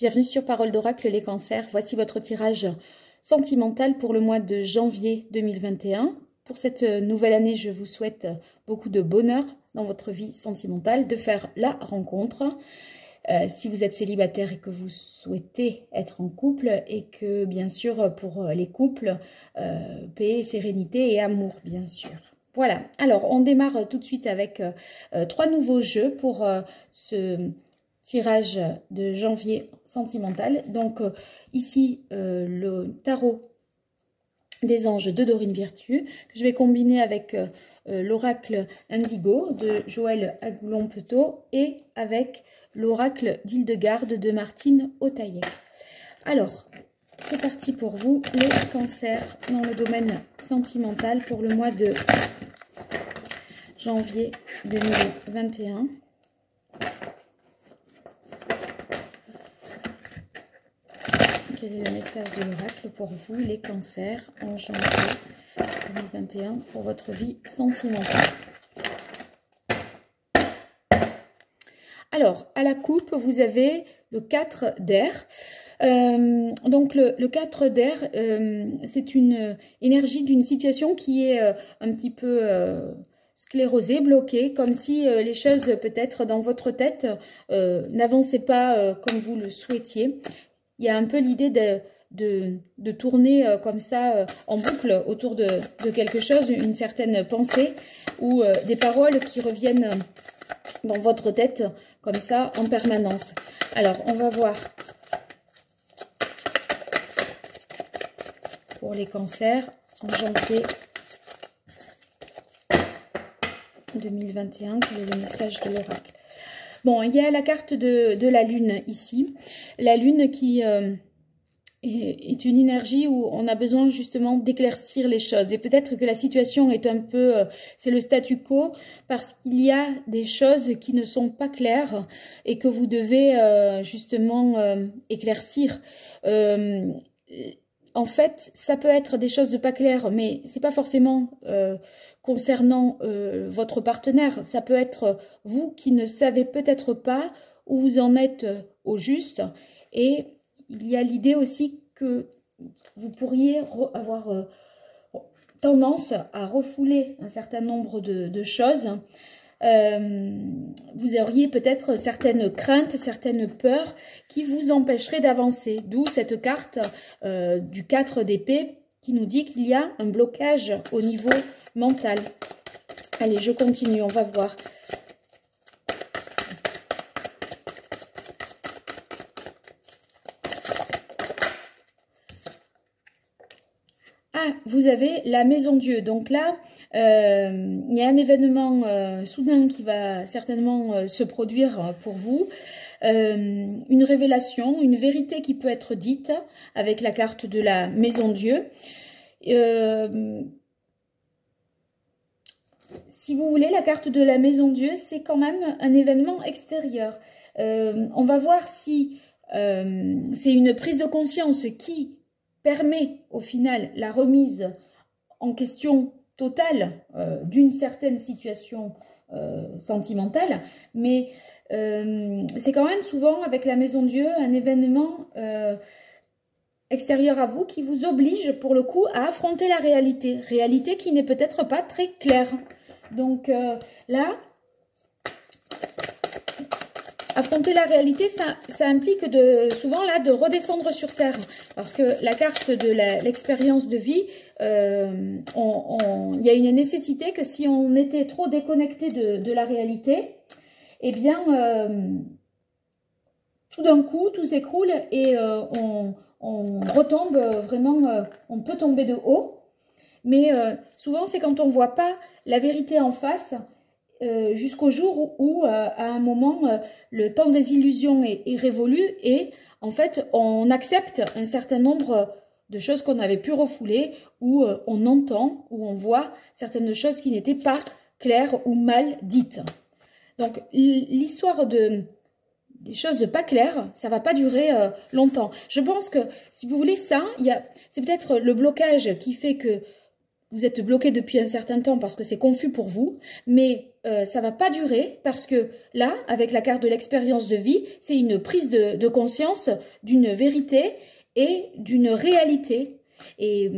Bienvenue sur Parole d'Oracle les cancers. Voici votre tirage sentimental pour le mois de janvier 2021. Pour cette nouvelle année, je vous souhaite beaucoup de bonheur dans votre vie sentimentale, de faire la rencontre. Si vous êtes célibataire et que vous souhaitez être en couple, et que bien sûr pour les couples, paix, sérénité et amour bien sûr. Voilà, alors on démarre tout de suite avec 3 nouveaux jeux pour ce tirage de janvier sentimental. Donc ici le tarot des anges de Dorine Virtue, que je vais combiner avec l'oracle Indigo de Joël Agoulon-Petot et avec l'oracle d'Hildegarde de Martine Otaillec. Alors, c'est parti pour vous, les cancers dans le domaine sentimental pour le mois de janvier 2021. Quel est le message de l'oracle pour vous, les cancers, en janvier 2021 pour votre vie sentimentale? Alors, à la coupe, vous avez le 4 d'air. Donc, le 4 d'air, c'est une énergie d'une situation qui est un petit peu sclérosée, bloquée, comme si les choses, peut-être dans votre tête, n'avançaient pas comme vous le souhaitiez. Il y a un peu l'idée de tourner comme ça en boucle autour de quelque chose, une certaine pensée ou des paroles qui reviennent dans votre tête comme ça en permanence. Alors, on va voir pour les cancers en janvier 2021, quel est le message de l'oracle? Bon, il y a la carte de la lune ici. La lune qui est une énergie où on a besoin justement d'éclaircir les choses. Et peut-être que la situation est un peu, c'est le statu quo, parce qu'il y a des choses qui ne sont pas claires et que vous devez justement éclaircir. En fait, ça peut être des choses pas claires, mais c'est pas forcément concernant votre partenaire. Ça peut être vous qui ne savez peut-être pas où vous en êtes au juste. Et il y a l'idée aussi que vous pourriez avoir tendance à refouler un certain nombre de choses. Vous auriez peut-être certaines craintes, certaines peurs qui vous empêcheraient d'avancer. D'où cette carte du 4 d'épée qui nous dit qu'il y a un blocage au niveau mental. Allez, je continue, on va voir. Ah, vous avez la maison Dieu. Donc là, il y a un événement soudain qui va certainement se produire pour vous. Une révélation, une vérité qui peut être dite avec la carte de la maison Dieu. Si vous voulez, la carte de la maison Dieu, c'est quand même un événement extérieur. On va voir si c'est une prise de conscience qui permet au final la remise en question totale d'une certaine situation sentimentale, mais c'est quand même souvent avec la maison Dieu un événement extérieur à vous qui vous oblige pour le coup à affronter la réalité qui n'est peut-être pas très claire. Donc là, affronter la réalité, ça implique souvent là de redescendre sur terre. Parce que la carte de l'expérience de vie, il y a une nécessité que si on était trop déconnecté de la réalité, eh bien, tout d'un coup, tout s'écroule et on retombe vraiment, on peut tomber de haut. Mais souvent, c'est quand on ne voit pas la vérité en face, jusqu'au jour où, à un moment, le temps des illusions est révolu et, en fait, on accepte un certain nombre de choses qu'on avait pu refouler, où on entend, où on voit certaines choses qui n'étaient pas claires ou mal dites. Donc, l'histoire des choses pas claires, ça ne va pas durer longtemps. Je pense que, si vous voulez ça, c'est peut-être le blocage qui fait que vous êtes bloqué depuis un certain temps parce que c'est confus pour vous, mais ça va pas durer parce que là, avec la carte de l'expérience de vie, c'est une prise de conscience d'une vérité et d'une réalité. Et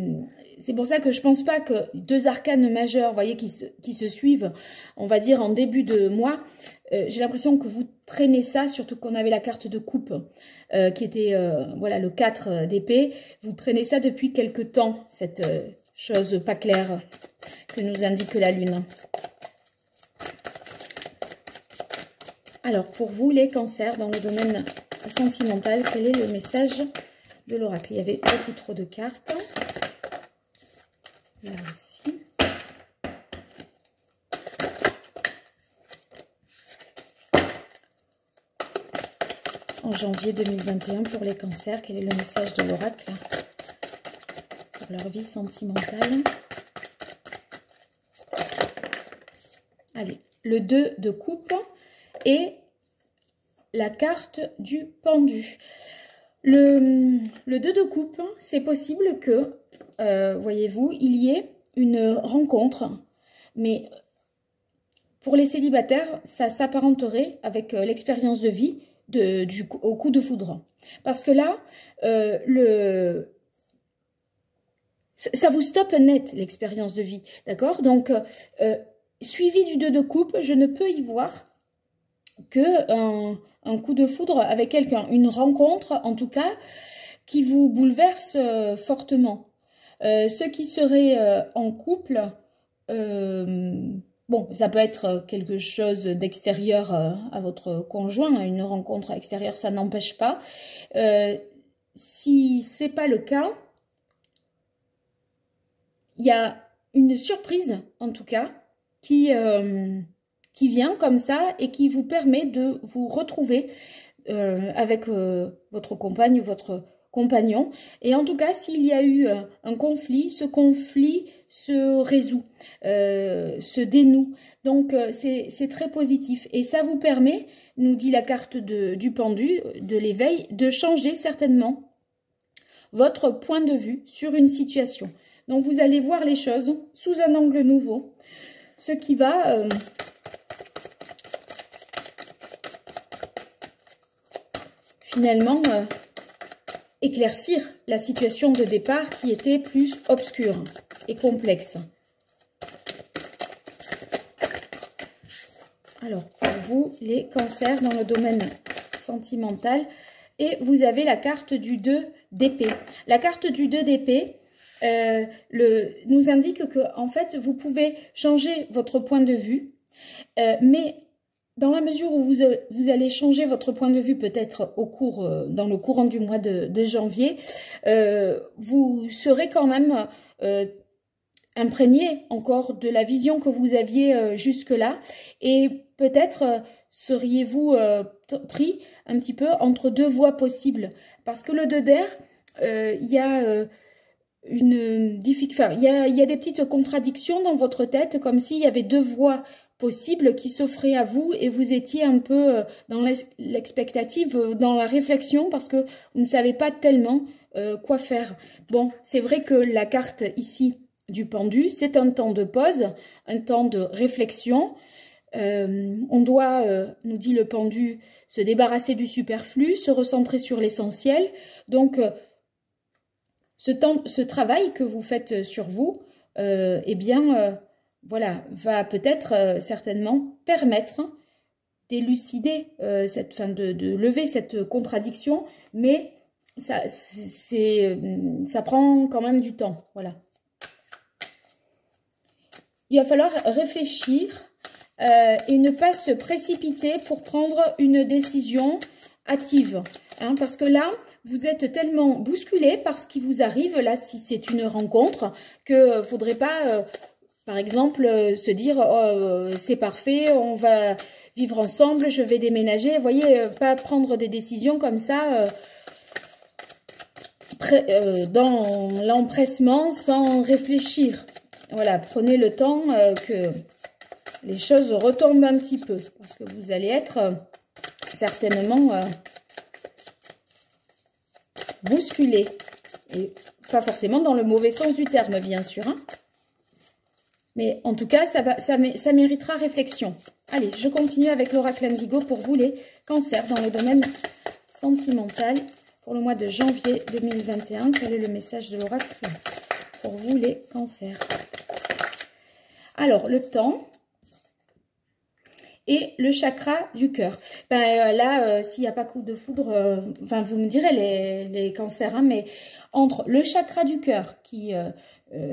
c'est pour ça que je pense pas que deux arcanes majeures, vous voyez, qui se suivent, on va dire en début de mois, j'ai l'impression que vous traînez ça, surtout qu'on avait la carte de coupe qui était voilà, le 4 d'épée. Vous traînez ça depuis quelque temps, cette chose pas claire que nous indique la lune. Alors, pour vous, les cancers, dans le domaine sentimental, quel est le message de l'oracle? Il y avait beaucoup trop de cartes. Là aussi. En janvier 2021, pour les cancers, quel est le message de l'oracle pour leur vie sentimentale? Allez, le 2 de coupe et la carte du pendu. Le 2 de coupe, c'est possible que, voyez-vous, il y ait une rencontre, mais pour les célibataires, ça s'apparenterait avec l'expérience de vie au coup de foudre. Parce que là, ça vous stoppe net, l'expérience de vie, d'accord? Donc, suivi du 2 de coupe, je ne peux y voir que un coup de foudre avec quelqu'un, une rencontre en tout cas, qui vous bouleverse fortement. Ceux qui seraient en couple, bon, ça peut être quelque chose d'extérieur à votre conjoint, une rencontre extérieure, ça n'empêche pas. Si c'est pas le cas, il y a une surprise, en tout cas, qui vient comme ça et qui vous permet de vous retrouver avec votre compagne ou votre compagnon. Et en tout cas, s'il y a eu un conflit, ce conflit se résout, se dénoue. Donc, c'est très positif. Et ça vous permet, nous dit la carte du pendu, de l'éveil, de changer certainement votre point de vue sur une situation. Donc, vous allez voir les choses sous un angle nouveau, ce qui va finalement éclaircir la situation de départ qui était plus obscure et complexe. Alors, pour vous, les cancers dans le domaine sentimental, et vous avez la carte du 2 d'épée. La carte du 2 d'épée nous indique que, en fait, vous pouvez changer votre point de vue, mais dans la mesure où vous allez changer votre point de vue peut-être dans le courant du mois de janvier, vous serez quand même imprégné encore de la vision que vous aviez jusque-là, et peut-être seriez-vous pris un petit peu entre deux voies possibles, parce que le 2 d'air, il y a il y a des petites contradictions dans votre tête, comme s'il y avait deux voies possibles qui s'offraient à vous et vous étiez un peu dans l'expectative, dans la réflexion, parce que vous ne savez pas tellement quoi faire. Bon, c'est vrai que la carte ici du pendu, c'est un temps de pause, un temps de réflexion. On doit, nous dit le pendu, se débarrasser du superflu, se recentrer sur l'essentiel. Donc, ce travail que vous faites sur vous, eh bien, voilà, va peut-être certainement permettre d'élucider, de lever cette contradiction, mais ça prend quand même du temps, voilà. Il va falloir réfléchir et ne pas se précipiter pour prendre une décision hâtive, hein, parce que là, vous êtes tellement bousculé par ce qui vous arrive, là, si c'est une rencontre, que ne faudrait pas, par exemple, se dire oh, c'est parfait, on va vivre ensemble, je vais déménager. Vous voyez, pas prendre des décisions comme ça, dans l'empressement, sans réfléchir. Voilà, prenez le temps que les choses retombent un petit peu, parce que vous allez être certainement bousculé, et pas forcément dans le mauvais sens du terme, bien sûr, hein. Mais en tout cas, ça méritera réflexion. Allez, je continue avec l'oracle Indigo pour vous les cancers dans le domaine sentimental pour le mois de janvier 2021. Quel est le message de l'oracle pour vous les cancers? Alors, le temps et le chakra du cœur. Là, s'il n'y a pas coup de foudre, enfin, vous me direz les cancers, hein, mais entre le chakra du cœur qui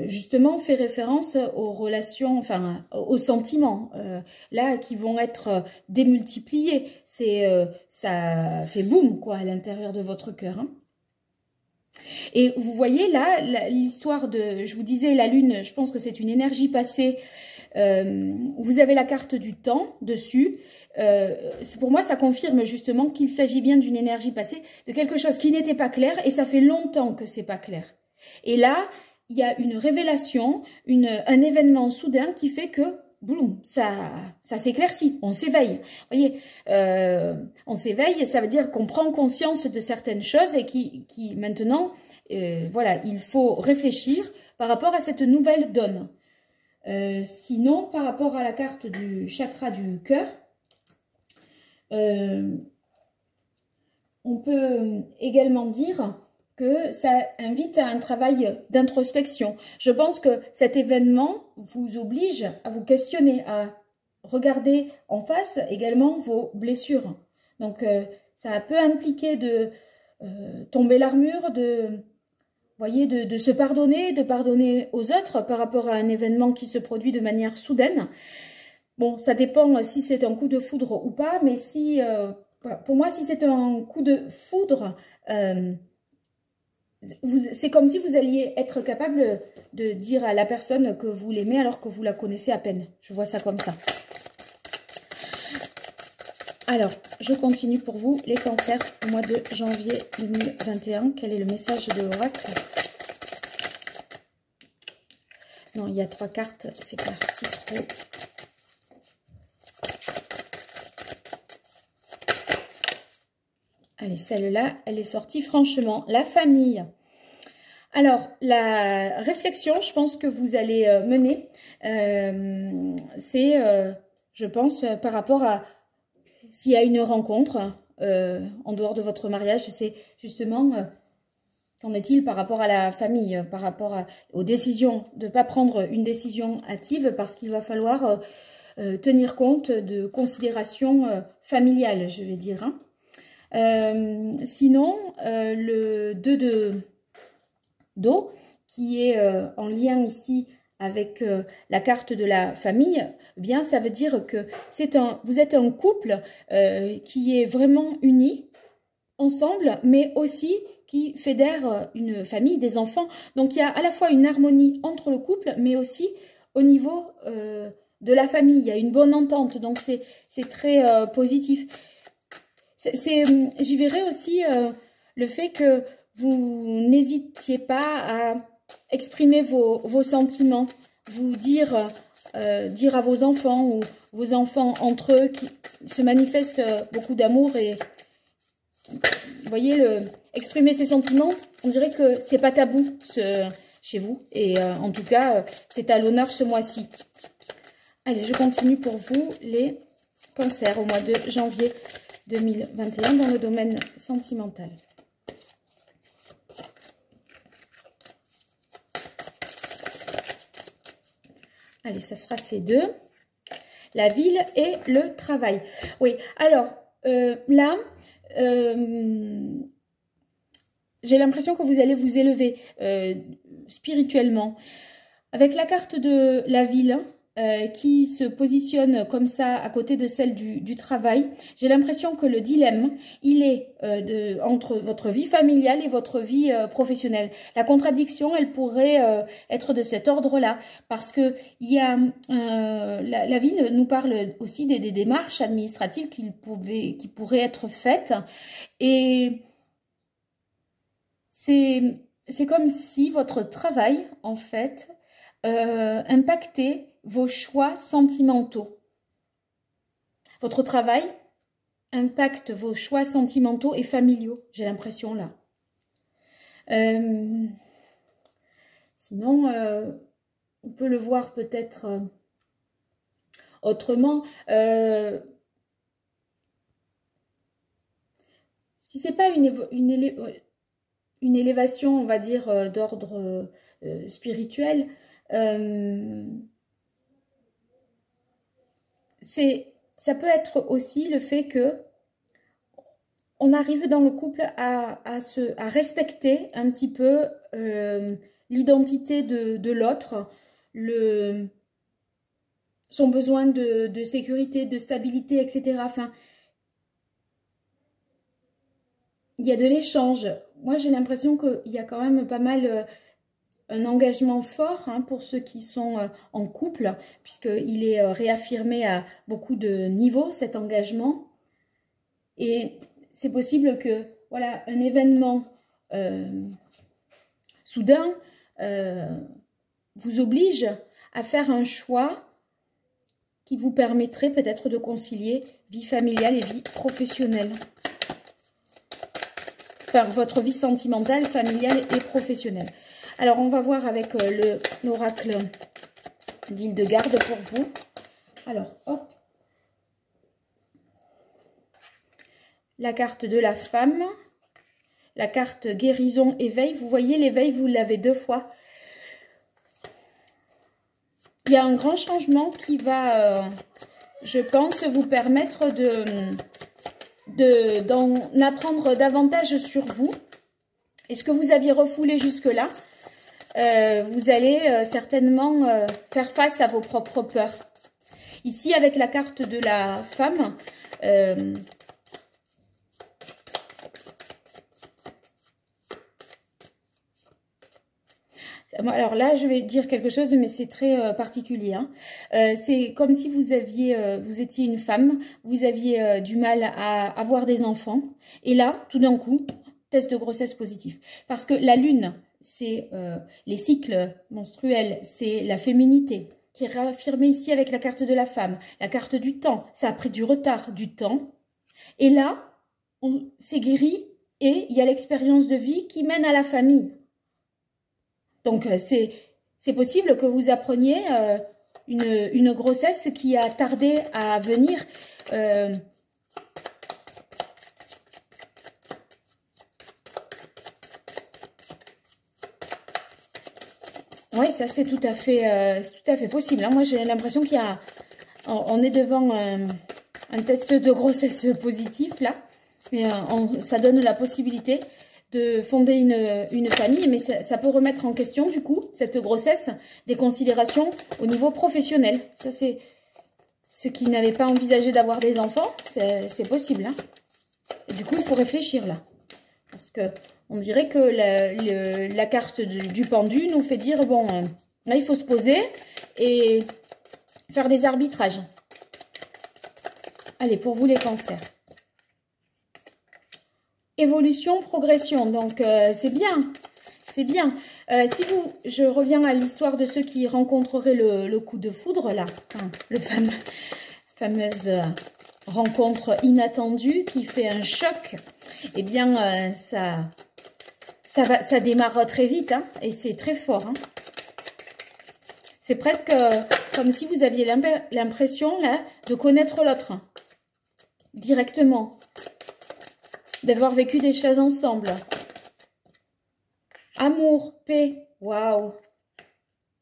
justement fait référence aux relations, enfin aux sentiments, là qui vont être démultipliés, ça fait boum quoi à l'intérieur de votre cœur. Hein. Et vous voyez là l'histoire de, je vous disais la lune, je pense que c'est une énergie passée. Vous avez la carte du temps dessus. Pour moi, ça confirme justement qu'il s'agit bien d'une énergie passée, de quelque chose qui n'était pas clair et ça fait longtemps que c'est pas clair. Et là, il y a une révélation, un événement soudain qui fait que, boum, ça s'éclaircit, on s'éveille. Vous voyez, on s'éveille, ça veut dire qu'on prend conscience de certaines choses et qui maintenant, voilà, il faut réfléchir par rapport à cette nouvelle donne. Sinon, par rapport à la carte du chakra du cœur, on peut également dire que ça invite à un travail d'introspection. Je pense que cet événement vous oblige à vous questionner, à regarder en face également vos blessures. Donc, ça peut impliquer de tomber l'armure, voyez, de se pardonner, de pardonner aux autres par rapport à un événement qui se produit de manière soudaine. Bon, ça dépend si c'est un coup de foudre ou pas, mais si, pour moi, si c'est un coup de foudre, c'est comme si vous alliez être capable de dire à la personne que vous l'aimez alors que vous la connaissez à peine. Je vois ça comme ça. Alors, je continue pour vous, les cancers, au mois de janvier 2021. Quel est le message de l'oracle? Non, il y a 3 cartes, c'est parti trop. Allez, celle-là, elle est sortie franchement. La famille. Alors, la réflexion, je pense que vous allez mener, c'est, je pense, par rapport à s'il y a une rencontre en dehors de votre mariage, c'est justement, qu'en est-il par rapport à la famille, par rapport aux décisions, de ne pas prendre une décision hâtive parce qu'il va falloir tenir compte de considérations familiales, je vais dire. Hein. Sinon, le 2 d'eau, qui est en lien ici avec la carte de la famille, eh bien ça veut dire que vous êtes un couple qui est vraiment uni ensemble, mais aussi qui fédère une famille, des enfants. Donc il y a à la fois une harmonie entre le couple, mais aussi au niveau de la famille. Il y a une bonne entente, donc c'est très positif. J'y verrai aussi le fait que vous n'hésitiez pas à exprimer vos sentiments, vous dire à vos enfants ou vos enfants entre eux qui se manifestent beaucoup d'amour et vous voyez, exprimer ses sentiments, on dirait que c'est pas tabou chez vous et en tout cas c'est à l'honneur ce mois-ci. Allez, je continue pour vous les cancers au mois de janvier 2021 dans le domaine sentimental. Allez, ça sera ces deux. La ville et le travail. Oui, alors là, j'ai l'impression que vous allez vous élever spirituellement. Avec la carte de la ville, qui se positionne comme ça à côté de celle du travail, j'ai l'impression que le dilemme, il est entre votre vie familiale et votre vie professionnelle. La contradiction, elle pourrait être de cet ordre-là, parce que il y a la ville nous parle aussi des démarches administratives qui pourraient être faites, et c'est comme si votre travail, en fait, impactait vos choix sentimentaux. Votre travail impacte vos choix sentimentaux et familiaux, j'ai l'impression là. Sinon, on peut le voir peut-être autrement. Si c'est pas une élévation, on va dire, d'ordre spirituel, ça peut être aussi le fait que on arrive dans le couple à respecter un petit peu l'identité de l'autre, son besoin de sécurité, de stabilité, etc. Enfin, il y a de l'échange. Moi, j'ai l'impression qu'il y a quand même pas mal un engagement fort pour ceux qui sont en couple, puisqu'il est réaffirmé à beaucoup de niveaux, cet engagement. Et c'est possible que, voilà, un événement soudain vous oblige à faire un choix qui vous permettrait peut-être de concilier vie familiale et vie professionnelle. Enfin, votre vie sentimentale, familiale et professionnelle. Alors, on va voir avec l'oracle d'Hildegarde pour vous. Alors, hop. La carte de la femme. La carte guérison, éveil. Vous voyez, l'éveil, vous l'avez 2 fois. Il y a un grand changement qui va, je pense, vous permettre d'en apprendre davantage sur vous. Et ce que vous aviez refoulé jusque-là, vous allez certainement faire face à vos propres peurs. Ici, avec la carte de la femme, alors là, je vais dire quelque chose, mais c'est très particulier. C'est comme si vous étiez une femme, vous aviez du mal à avoir des enfants. Et là, tout d'un coup, test de grossesse positif. Parce que la lune, c'est les cycles menstruels, c'est la féminité qui est réaffirmée ici avec la carte de la femme. La carte du temps, ça a pris du retard du temps. Et là, c'est guéri et il y a l'expérience de vie qui mène à la famille. Donc, c'est possible que vous appreniez une grossesse qui a tardé à venir. Oui, ça c'est tout à fait possible. Moi, j'ai l'impression on est devant un test de grossesse positif là, mais ça donne la possibilité de fonder une famille, mais ça peut remettre en question, du coup, cette grossesse, des considérations au niveau professionnel. Ça, c'est ceux qui n'avaient pas envisagé d'avoir des enfants, c'est possible. Et du coup, il faut réfléchir, là. Parce que on dirait que la carte du pendu nous fait dire, bon, là, il faut se poser et faire des arbitrages. Allez, pour vous, les cancers. Évolution, progression, donc c'est bien, c'est bien. Je reviens à l'histoire de ceux qui rencontreraient le coup de foudre, là, fameuse rencontre inattendue qui fait un choc, eh bien, ça démarre très vite, et c'est très fort. C'est presque comme si vous aviez l'impression, là, de connaître l'autre, directement. D'avoir vécu des choses ensemble. Amour, paix. Waouh.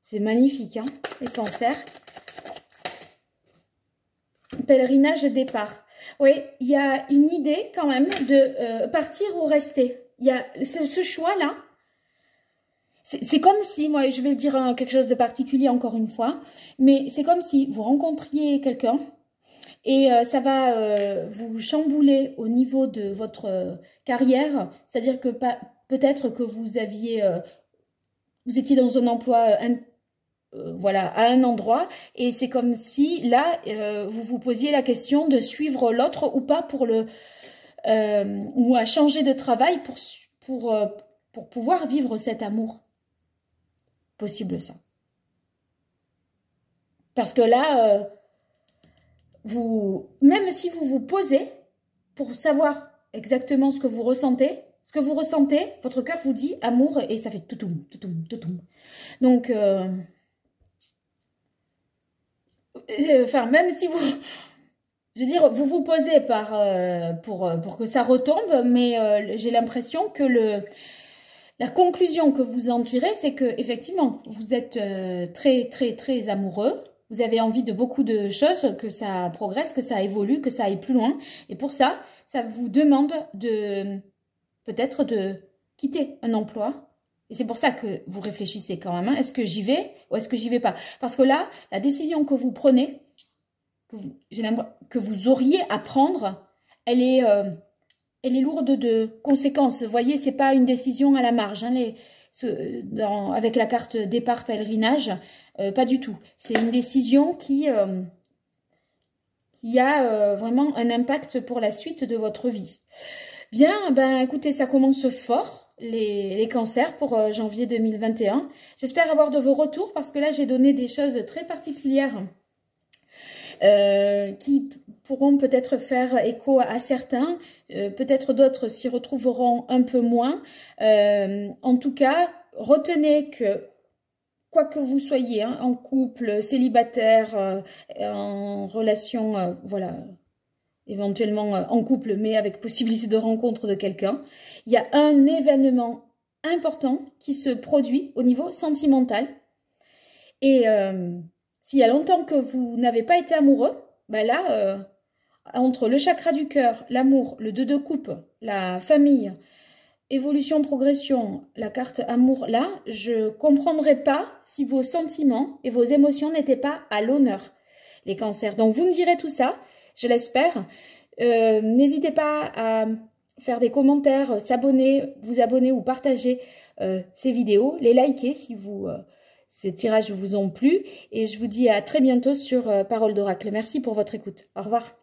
C'est magnifique, les cancers. Pèlerinage, départ. Oui, il y a une idée quand même de partir ou rester. Il y a ce choix-là. C'est comme si, moi je vais dire quelque chose de particulier encore une fois, mais c'est comme si vous rencontriez quelqu'un. Et ça va vous chambouler au niveau de votre carrière. C'est-à-dire que peut-être que vous étiez dans un emploi voilà, à un endroit. Et c'est comme si là, vous vous posiez la question de suivre l'autre ou pas ou à changer de travail pour pouvoir vivre cet amour. Possible ça. Parce que là... même si vous vous posez pour savoir exactement ce que vous ressentez, votre cœur vous dit amour et ça fait toutoum, toutoum, toutoum. Donc, enfin, même si vous, je veux dire, vous vous posez pour que ça retombe, mais j'ai l'impression que la conclusion que vous en tirez, c'est que effectivement, vous êtes très, très, très amoureux. Vous avez envie de beaucoup de choses, que ça progresse, que ça évolue, que ça aille plus loin. Et pour ça, ça vous demande peut-être de quitter un emploi. Et c'est pour ça que vous réfléchissez quand même. Hein. Est-ce que j'y vais ou est-ce que j'y vais pas? Parce que là, la décision que vous prenez, que vous auriez à prendre, elle est lourde de conséquences. Vous voyez, c'est pas une décision à la marge. Hein, avec la carte départ pèlerinage, pas du tout. C'est une décision qui a vraiment un impact pour la suite de votre vie. Bien, ben écoutez, ça commence fort, les cancers pour janvier 2021. J'espère avoir de vos retours parce que là, j'ai donné des choses très particulières qui pourront peut-être faire écho à certains, peut-être d'autres s'y retrouveront un peu moins. En tout cas, retenez que quoi que vous soyez, hein, en couple, célibataire, en relation, voilà, éventuellement en couple, mais avec possibilité de rencontre de quelqu'un, il y a un événement important qui se produit au niveau sentimental. Et s'il y a longtemps que vous n'avez pas été amoureux, ben là, entre le chakra du cœur, l'amour, le 2 de coupe, la famille, évolution, progression, la carte amour, là, je ne comprendrais pas si vos sentiments et vos émotions n'étaient pas à l'honneur, les cancers. Donc, vous me direz tout ça, je l'espère. N'hésitez pas à faire des commentaires, s'abonner, vous abonner ou partager ces vidéos, les liker si ces tirages vous ont plu. Et je vous dis à très bientôt sur Parole d'Oracle. Merci pour votre écoute. Au revoir.